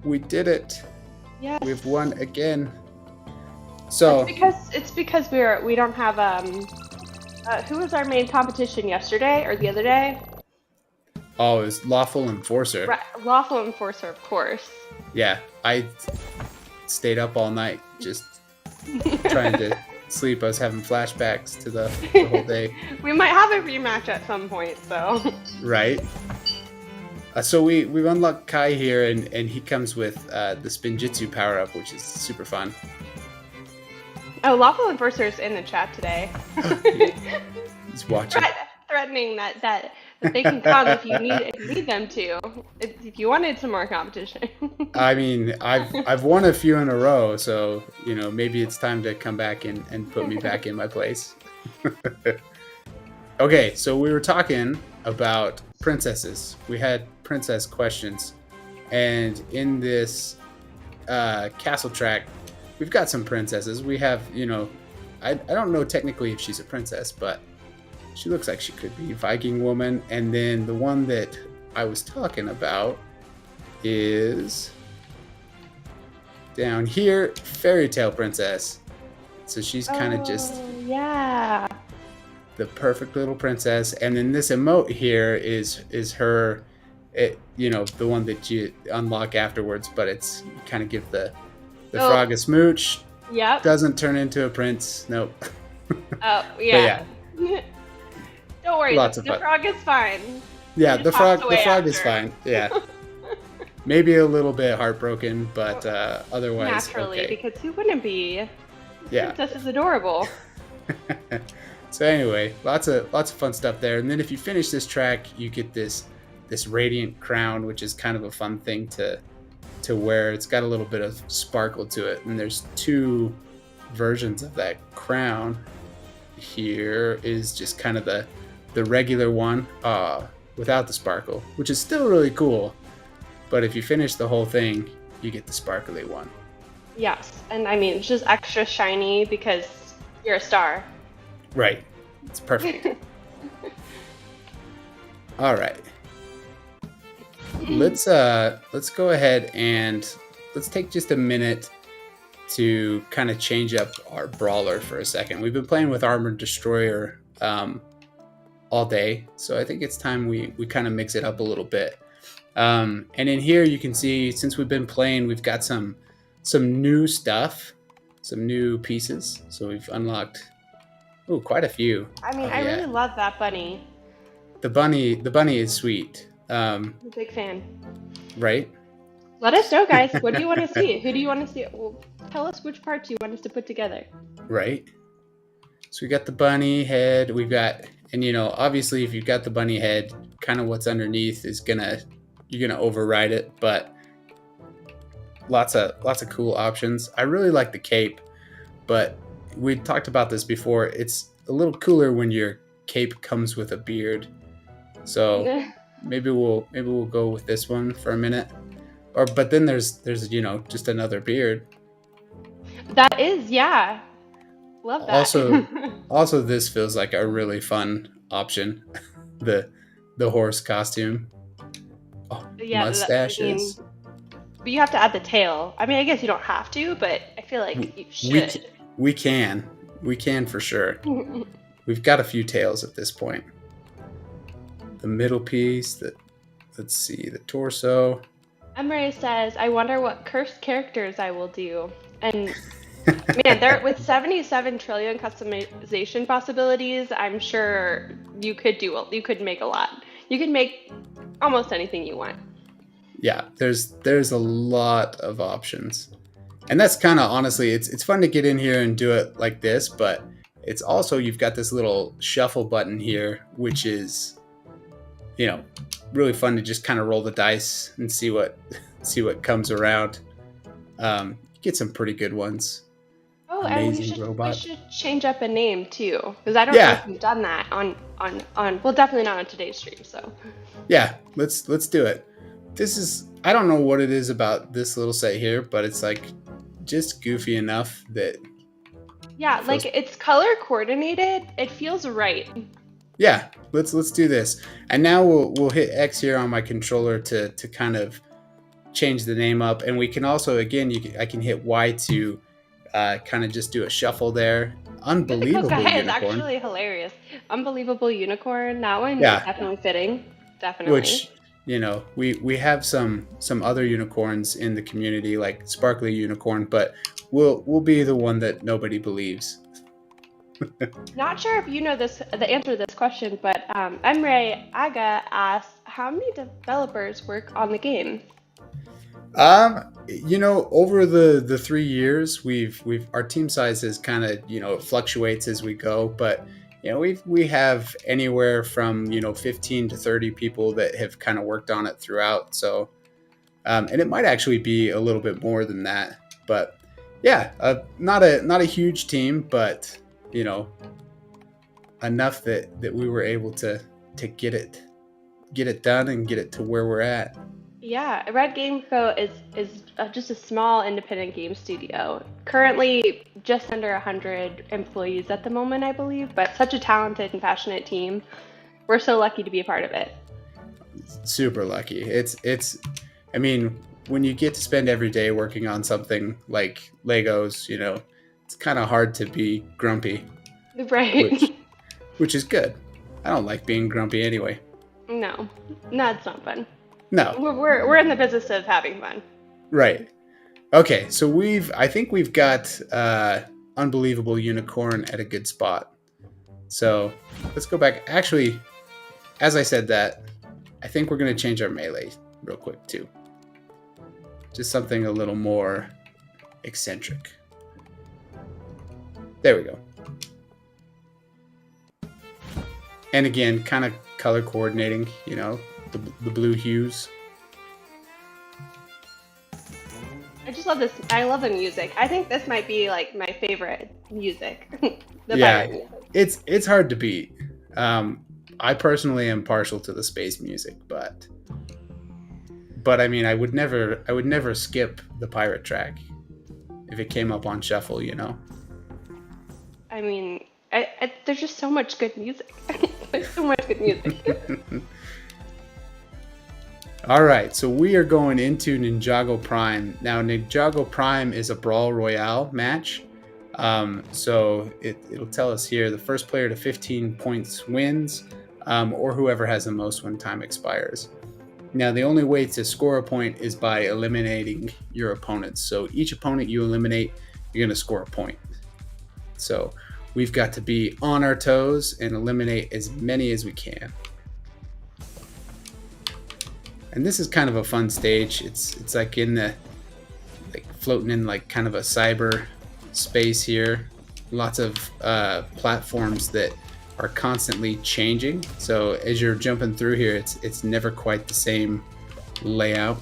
We did it. Yes. We've won again. So it's because we don't have who was our main competition yesterday or the other day? Oh, it was Lawful Enforcer. Right, Lawful Enforcer, of course. Yeah, I stayed up all night just trying to sleep. I was having flashbacks to the whole day. We might have a rematch at some point, so. Right. So we've unlocked Kai here, and he comes with the Spinjitzu power-up, which is super fun. Oh, Lawful Enforcer's in the chat today. He's watching. Threatening that they can come if you need them to. If you wanted some more competition. I mean, I've won a few in a row, so you know, maybe it's time to come back and put me back in my place. Okay, so we were talking about princesses. We had princess questions, and in this castle track, we've got some princesses. We have, you know, I don't know technically if she's a princess, but she looks like she could be Viking woman. And then the one that I was talking about is down here, Fairy Tale Princess. So she's kind of just the perfect little princess. And then this emote here is her, you know, the one that you unlock afterwards, but it's you kind of give the frog a smooch. Yep. Doesn't turn into a prince. Nope. Oh yeah. Don't worry. Lots the of fun. Frog is fine. Yeah, the frog is fine. Yeah. Maybe a little bit heartbroken, but otherwise naturally, okay. Because who wouldn't be? Yeah. Princess is adorable. So anyway, lots of fun stuff there. And then if you finish this track, you get this radiant crown, which is kind of a fun thing to wear. It's got a little bit of sparkle to it, and there's two versions of that crown. Here is just kind of the regular one without the sparkle, which is still really cool. But if you finish the whole thing, you get the sparkly one. Yes, and I mean, it's just extra shiny because you're a star. Right. It's perfect. All right. Let's go ahead and let's take just a minute to kind of change up our brawler for a second. We've been playing with Armored Destroyer all day, so I think it's time we kind of mix it up a little bit. And in here you can see, since we've been playing, we've got some new stuff, some new pieces. So we've unlocked quite a few. I mean, I really love that bunny. The bunny is sweet. I'm a big fan. Right? Let us know, guys. What do you want to see? Who do you want to see? Well, tell us which parts you want us to put together. Right. So we got the bunny head. We've got, and you know, obviously if you've got the bunny head, kind of what's underneath is gonna you're gonna override it, but lots of cool options. I really like the cape, but we talked about this before. It's a little cooler when your cape comes with a beard. So maybe we'll go with this one for a minute. But then there's just another beard. That is, yeah. Love that. Also this feels like a really fun option. The horse costume. Oh, Yeah, mustaches. but you have to add the tail. I mean, I guess you don't have to, but I feel like you should. We can for sure. We've got a few tails at this point. The middle piece, let's see, the torso. Emre says, I wonder what cursed characters I will do. And man, there with 77 trillion customization possibilities, I'm sure you could make a lot. You could make almost anything you want. Yeah, there's a lot of options. And that's kind of, honestly, it's fun to get in here and do it like this, but it's also, you've got this little shuffle button here, which is, really fun to just kind of roll the dice and see what comes around. Get some pretty good ones. Oh, Amazing and robot. we should change up a name too, because I don't know if we've done that on well, definitely not on today's stream. So yeah, let's do it. I don't know what it is about this little set here, but it's like just goofy enough that like it's color coordinated. It feels right. Yeah, let's do this. And now we'll hit X here on my controller to kind of change the name up, and we can also, again, I can hit Y to kind of just do a shuffle there. Unbelievable unicorn. It's actually hilarious. Unbelievable unicorn. That one is definitely fitting. Definitely. Which, we have some other unicorns in the community, like Sparkly Unicorn, but we'll be the one that nobody believes. Not sure if you know the answer to this question, but Emre Aga asked, how many developers work on the game? Over the 3 years, our team size has kind of, fluctuates as we go, but we have anywhere from 15 to 30 people that have kind of worked on it throughout. So, and it might actually be a little bit more than that, but yeah, not a huge team, but enough that we were able to get it done and get it to where we're at. Yeah, Red Game Co. is just a small independent game studio. Currently just under 100 employees at the moment, I believe, but such a talented and passionate team. We're so lucky to be a part of it. Super lucky. It's I mean, when you get to spend every day working on something like Legos, it's kind of hard to be grumpy. Right. Which is good. I don't like being grumpy anyway. No, it's not fun. No. We're in the business of having fun. Right. Okay, so I think we've got Unbelievable Unicorn at a good spot. So let's go back. Actually, as I said that, I think we're going to change our melee real quick too. Just something a little more eccentric. There we go. And again, kind of color coordinating, the blue hues. I just love this. I love the music. I think this might be like my favorite music. Music. It's hard to beat. I personally am partial to the space music, but I mean, I would never skip the pirate track if it came up on shuffle, I mean, there's just so much good music. There's so much good music. All right, so we are going into Ninjago Prime. Now, Ninjago Prime is a Brawl Royale match. So it'll tell us here, the first player to 15 points wins, or whoever has the most when time expires. Now, the only way to score a point is by eliminating your opponents. So each opponent you eliminate, you're going to score a point. So we've got to be on our toes and eliminate as many as we can. And this is kind of a fun stage. It's like floating in like kind of a cyber space here. Lots of platforms that are constantly changing. So as you're jumping through here, it's never quite the same layout.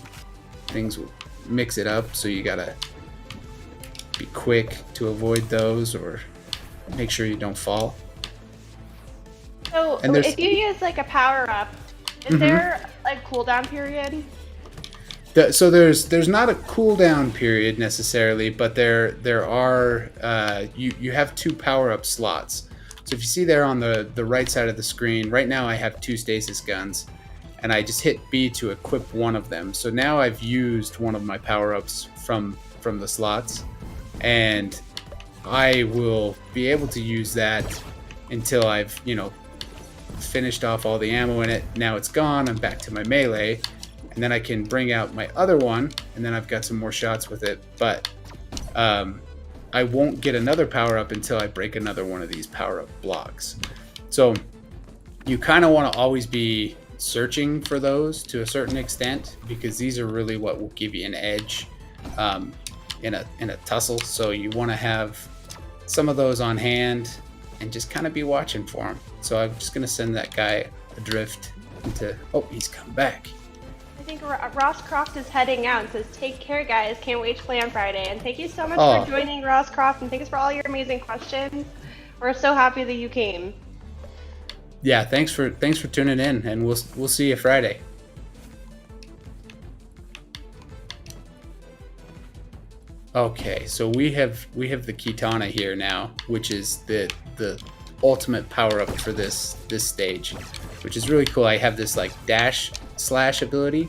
Things will mix it up, so you gotta be quick to avoid those or make sure you don't fall. So if you use like a power up, is there a cooldown period? So there's not a cooldown period necessarily, but there are you have 2 power up slots. So if you see there on the right side of the screen, right now I have 2 stasis guns, and I just hit B to equip one of them. So now I've used one of my power ups from the slots, and I will be able to use that until I've finished off all the ammo in it. Now it's gone. I'm back to my melee. And then I can bring out my other one, and then I've got some more shots with it. But I won't get another power-up until I break another one of these power-up blocks. So you kind of want to always be searching for those to a certain extent, because these are really what will give you an edge in a tussle. So you want to have some of those on hand and just kind of be watching for them. So I'm just going to send that guy adrift into... Oh, he's come back. I think Ross Croft is heading out and says, "Take care, guys. Can't wait to play on Friday." And thank you so much for joining, Ross Croft, and thanks for all your amazing questions. We're so happy that you came. Yeah, thanks for tuning in, and we'll see you Friday. Okay, so we have the Kitana here now, which is the ultimate power up for this stage, which is really cool. I have this like dash slash ability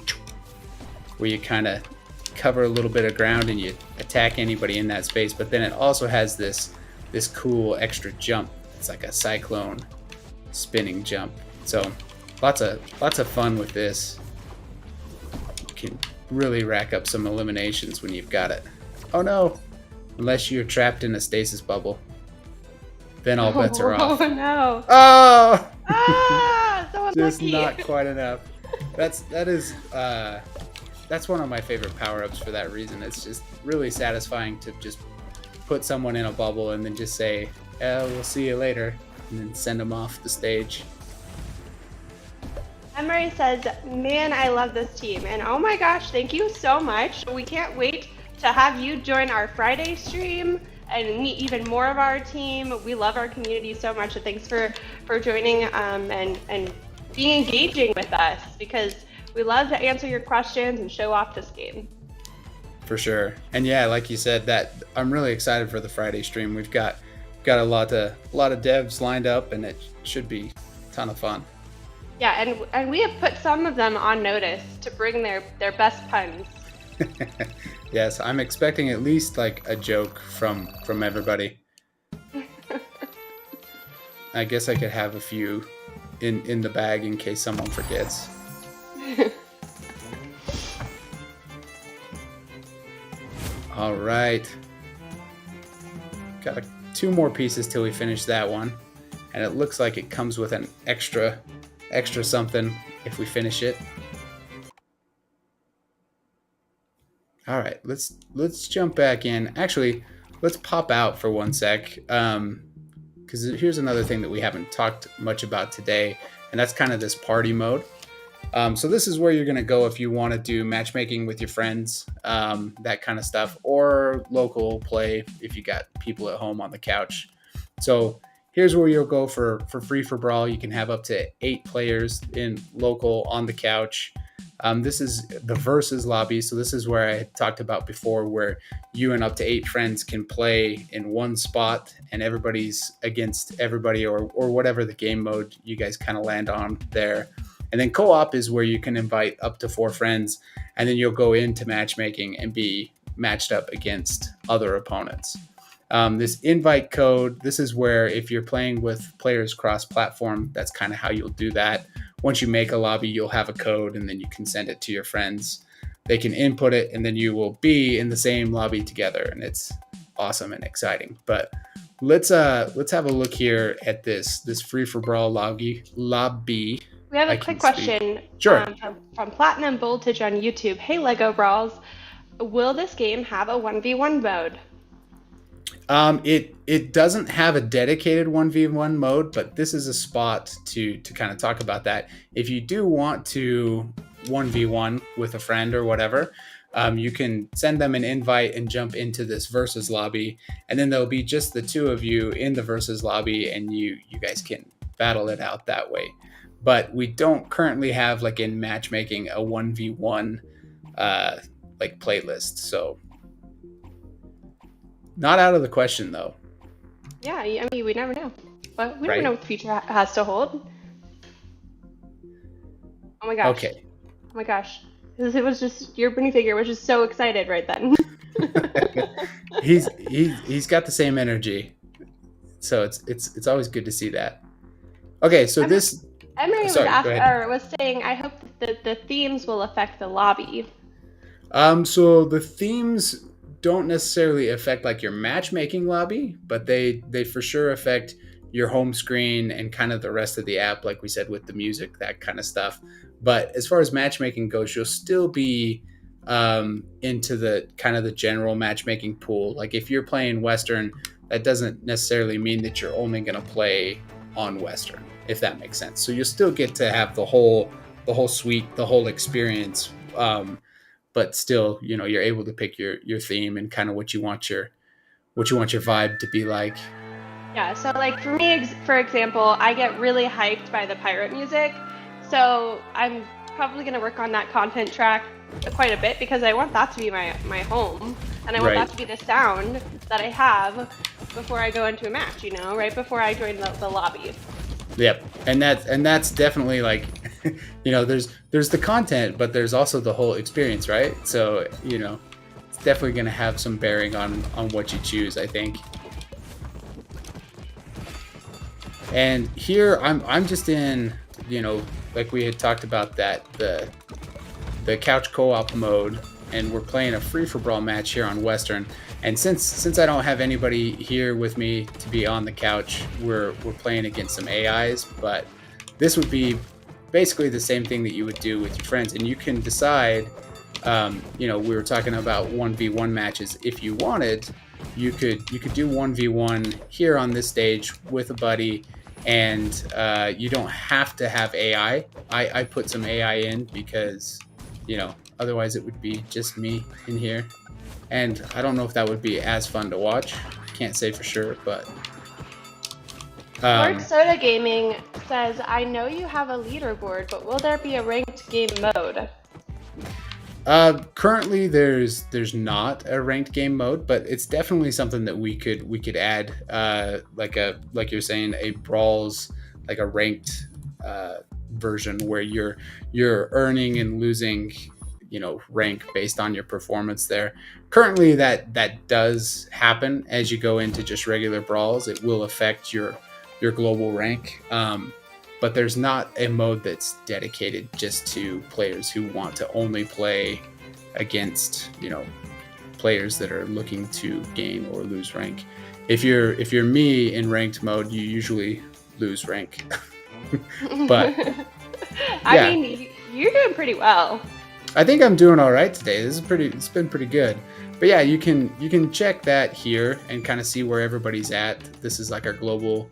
where you kind of cover a little bit of ground and you attack anybody in that space, but then it also has this cool extra jump. It's like a cyclone spinning jump. So lots of fun with this. You can really rack up some eliminations when you've got it. Oh no, unless you're trapped in a stasis bubble, then all bets are off. Oh no. Oh! So unlucky. Just not quite enough. That's one of my favorite power-ups for that reason. It's just really satisfying to just put someone in a bubble and then just say, we'll see you later, and then send them off the stage. Emery says, "Man, I love this team." And oh my gosh, thank you so much. We can't wait to have you join our Friday stream and meet even more of our team. We love our community so much, and thanks for joining and being engaging with us, because we love to answer your questions and show off this game. For sure. And yeah, like you said, that I'm really excited for the Friday stream. We've got a lot of devs lined up, and it should be a ton of fun. Yeah, and we have put some of them on notice to bring their best puns. Yes, I'm expecting at least like a joke from everybody. I guess I could have a few in the bag in case someone forgets. All right. Got 2 more pieces till we finish that one. And it looks like it comes with an extra something if we finish it. All right, let's jump back in. Actually, let's pop out for 1 sec, because here's another thing that we haven't talked much about today, and that's kind of this party mode. So this is where you're going to go if you want to do matchmaking with your friends, that kind of stuff, or local play if you got people at home on the couch. So here's where you'll go for free for Brawl. You can have up to 8 players in local on the couch. This is the versus lobby, so this is where I talked about before, where you and up to 8 friends can play in one spot, and everybody's against everybody, or whatever the game mode you guys kind of land on there. And then co-op is where you can invite up to 4 friends, and then you'll go into matchmaking and be matched up against other opponents. This invite code, this is where if you're playing with players cross-platform, that's kind of how you'll do that. Once you make a lobby, you'll have a code, and then you can send it to your friends. They can input it, and then you will be in the same lobby together, and it's awesome and exciting. But let's have a look here at this free for Brawl lobby. We have a quick question. Sure. From Platinum Voltage on YouTube. Hey, LEGO Brawls, will this game have a 1v1 mode? It doesn't have a dedicated 1v1 mode, but this is a spot to kind of talk about that. If you do want to 1v1 with a friend or whatever, you can send them an invite and jump into this versus lobby, and then there'll be just the two of you in the versus lobby, and you guys can battle it out that way. But we don't currently have, like, in matchmaking, a 1v1 like playlist, so not out of the question though. Yeah, I mean, we never know. But we Right? never know what the future has to hold. Oh my gosh. Okay. Oh my gosh. It was just, your minifigure was just so excited right then. He's got the same energy, so it's always good to see that. Okay, so Emery was saying, I hope that the themes will affect the lobby. So the themes don't necessarily affect, like, your matchmaking lobby, but they for sure affect your home screen and kind of the rest of the app, like we said, with the music, that kind of stuff. But as far as matchmaking goes, you'll still be into the kind of the general matchmaking pool. Like, if you're playing Western, that doesn't necessarily mean that you're only going to play on Western, if that makes sense. So you'll still get to have the whole suite, the whole experience, but still, you're able to pick your theme and kind of what you want your vibe to be like. Yeah, so like for me, for example, I get really hyped by the pirate music, so I'm probably going to work on that content track quite a bit, because I want that to be my home, and I want that to be the sound that I have before I go into a match, right before I join the lobby. Yep, and that's definitely, like, there's the content, but there's also the whole experience, right? So it's definitely going to have some bearing on what you choose, I think. And here I'm just in, like we had talked about, that the couch co-op mode, and we're playing a free for brawl match here on Western. And since I don't have anybody here with me to be on the couch, we're playing against some AIs. But this would be basically the same thing that you would do with your friends, and you can decide. We were talking about 1v1 matches. If you wanted, you could do 1v1 here on this stage with a buddy, and you don't have to have AI. I put some AI in because otherwise it would be just me in here, and I don't know if that would be as fun to watch. Can't say for sure, but Lord Soda Gaming says, I know you have a leaderboard, but will there be a ranked game mode? Currently there's not a ranked game mode, but it's definitely something that we could add, like you're saying, a brawls, like a ranked version where you're earning and losing rank based on your performance there. Currently that does happen as you go into just regular brawls. It will affect your global rank, but there's not a mode that's dedicated just to players who want to only play against players that are looking to gain or lose rank. If you're me in ranked mode, you usually lose rank. But I mean, you're doing pretty well. I think I'm doing all right today. It's been pretty good. But yeah, you can check that here and kind of see where everybody's at. This is like our global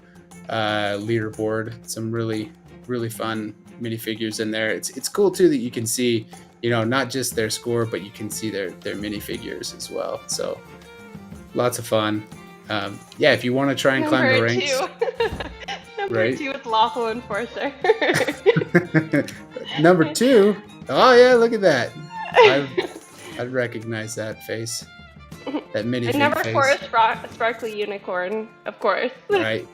leaderboard. Some really, really fun minifigures in there. It's cool too that you can see, not just their score, but you can see their minifigures as well. So lots of fun. If you want to try and climb the ranks. Number 2 with Lawful Enforcer. Number 2. Oh yeah, look at that. I'd recognize that face. That minifig and number face. 4 is Sparkly Unicorn, of course. Right.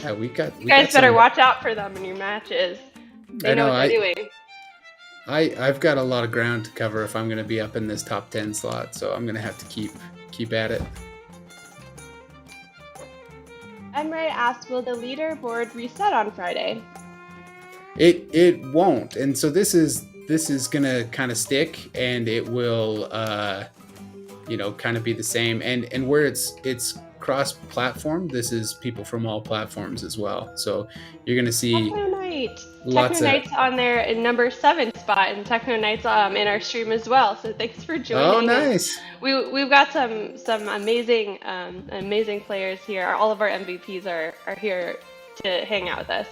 Yeah, we got. You guys better watch out for them in your matches. They know what they're doing. I've got a lot of ground to cover if I'm going to be up in this top 10 slot, so I'm going to have to keep at it. Emre asked, will the leaderboard reset on Friday? It won't, and so this is gonna kind of stick, and it will kind of be the same, and where it's cross-platform, this is people from all platforms as well. So you're gonna see Techno Knight's on there in number 7 spot, and Techno Knight's in our stream as well. So thanks for joining. Oh, nice. We've got some amazing players here. All of our MVPs are here to hang out with us.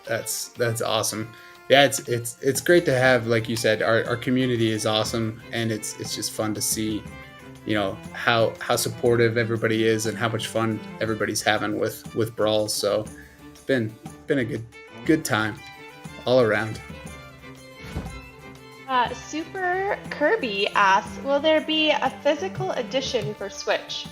That's awesome. Yeah, it's great to have, like you said, our community is awesome, and it's just fun to see, how supportive everybody is and how much fun everybody's having with brawls. So it's been a good time all around. Super Kirby asks, will there be a physical edition for Switch?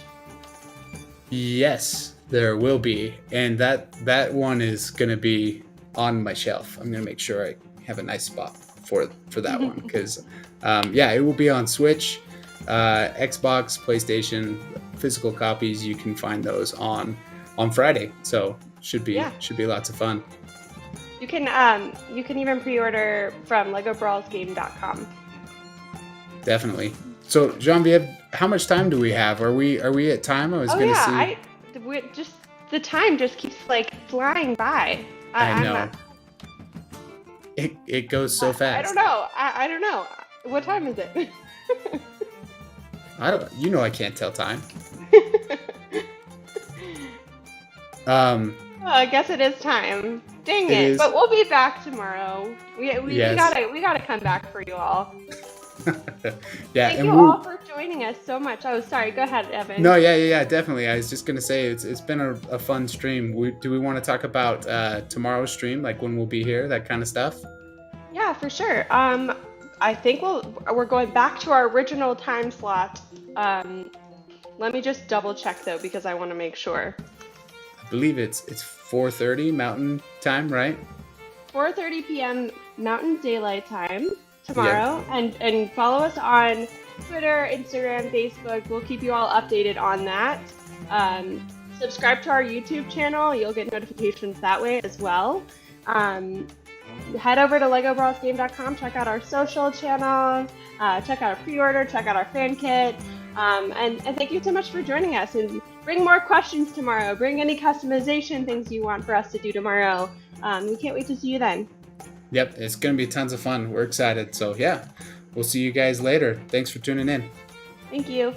Yes, there will be, and that one is gonna be on my shelf. I'm gonna make sure I have a nice spot for that one because, yeah, it will be on Switch, Xbox, PlayStation, physical copies. You can find those on Friday, so should be lots of fun. You can even pre-order from LEGOBrawlsgame.com. Definitely. So, Genevieve, how much time do we have? Are we at time? I was gonna see. The time just keeps like flying by. I know. It goes so fast. I don't know. I don't know. What time is it? I don't. I can't tell time. I guess it is time. Dang it! But we'll be back tomorrow. We gotta come back for you all. Yeah, Thank you all for joining us so much. Oh, sorry. Go ahead, Evan. No, yeah, definitely. I was just gonna say it's been a fun stream. Do we want to talk about tomorrow's stream, like when we'll be here, that kind of stuff? Yeah, for sure. I think we're going back to our original time slot. Let me just double check though because I want to make sure. I believe it's 4:30 Mountain Time, right? 4:30 p.m. Mountain Daylight Time tomorrow, and follow us on Twitter, Instagram, Facebook. We'll keep you all updated on that. Subscribe to our YouTube channel. You'll get notifications that way as well. Head over to LEGOBrawlsGame.com. Check out our social channel. Check out our pre-order. Check out our fan kit. And thank you so much for joining us. And bring more questions tomorrow. Bring any customization things you want for us to do tomorrow. We can't wait to see you then. Yep, it's going to be tons of fun. We're excited. So, yeah, we'll see you guys later. Thanks for tuning in. Thank you.